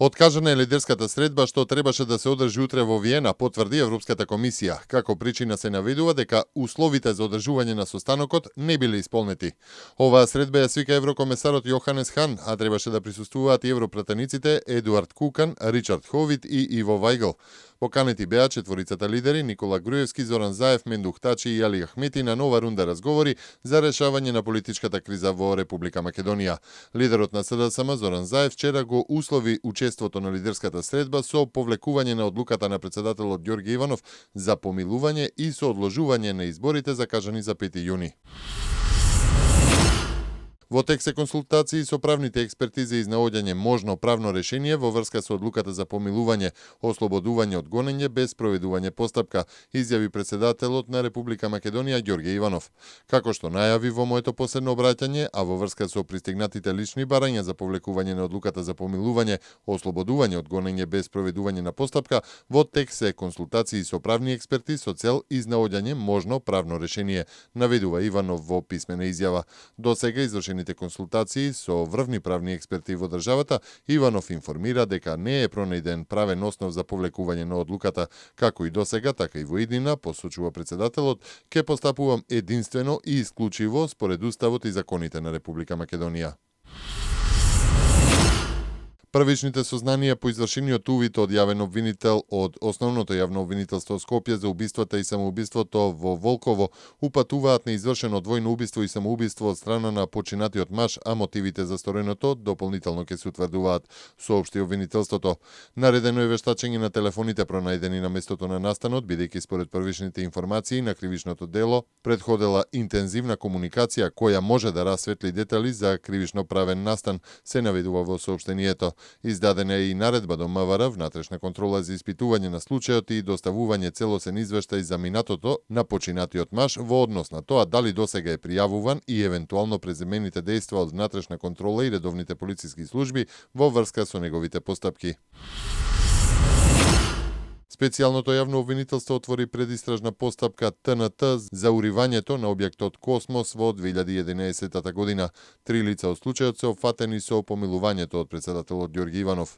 Откажана е лидерската средба што требаше да се одржи утре во Виена, потврди Европската комисија. Како причина се наведува дека условите за одржување на состанокот не биле исполнети. Оваа средба ја свика еврокомесарот Јоханес Хан, а требаше да присуствуваат и европратениците Едуард Кукан, Ричард Ховит и Иво Вајгл. Поканети беа четворицата лидери Никола Груевски, Зоран Заев, Мендух Тачи и Али Ахмети на нова рунда разговори за решавање на политичката криза во Република Македонија. Лидерот на СДСМ Зоран Заев вчера го услови учеството на лидерската средба со повлекување на одлуката на председателот Ѓорѓе Иванов за помилување и со одложување на изборите закажани за 5 јуни. Во тек се консултации со правните експерти за изнаоѓање можно правно решение во врска со одлуката за помилување, ослободување од гонење без проведување постапка, изјави председателот на Република Македонија Ѓорѓе Иванов. Како што најави во моето последно обраќање, а во врска со пристигнатите лични барања за повлекување на одлуката за помилување, ослободување од гонење без проведување на постапка, во тек се консултации со правни експерти со цел изнаоѓање можно правно решение, наведува Иванов во писмена изјава. До сега извршени консултации со врвни правни експерти во државата, Иванов информира дека не е пронајден правен основ за повлекување на одлуката, како и досега, така и во иднина, посочува председателот, ќе постапувам единствено и исклучиво според уставот и законите на Република Македонија. Првичните сознанија по извршениот увид од јавен обвинител од Основното јавно обвинителство Скопје за убиствата и самоубиството во Волково упатуваат на извршено двојно убиство и самоубиство од страна на починатиот маж, а мотивите за стореното дополнително ќе се утврдуваат, соопшти обвинителството. Наредено е вештачење на телефоните пронајдени на местото на настанот, бидејќи според првичните информации на кривичното дело претходела интензивна комуникација која може да расветли детали за кривично правен настан, се наведува во соопштението. Издадена е и наредба до МВР внатрешна контрола за испитување на случајот и доставување целосен извештај за минатото на починатиот маж во однос на тоа дали досега е пријавуван и евентуално преземените дејства од внатрешна контрола и редовните полициски служби во врска со неговите постапки. Специјалното јавно обвинителство отвори предистражна постапка ТНТ за уривањето на објектот Космос во 2011 година. 3 лица од случајот се опфатени со помилувањето од председателот Ѓорѓе Иванов.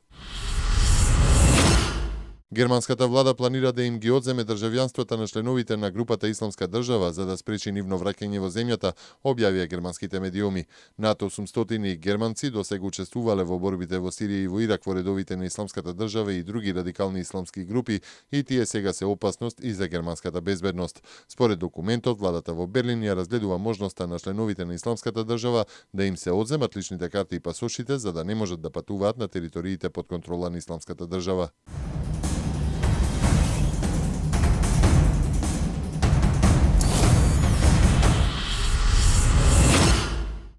Германската влада планира да им ги одземе државјанствата на членовите на групата Исламска држава за да спречи нивно враќање во земјата, објавија германските медиуми. Над 800 германци досега учествувале во борбите во Сирија и во Ирак во редовите на Исламската држава и други радикални исламски групи и тие сега се опасност и за германската безбедност. Според документот, владата во Берлин ја разгледува можноста на членовите на Исламската држава да им се одземат личните карти и пасошите за да не можат да патуваат на териториите под контрола на Исламската држава.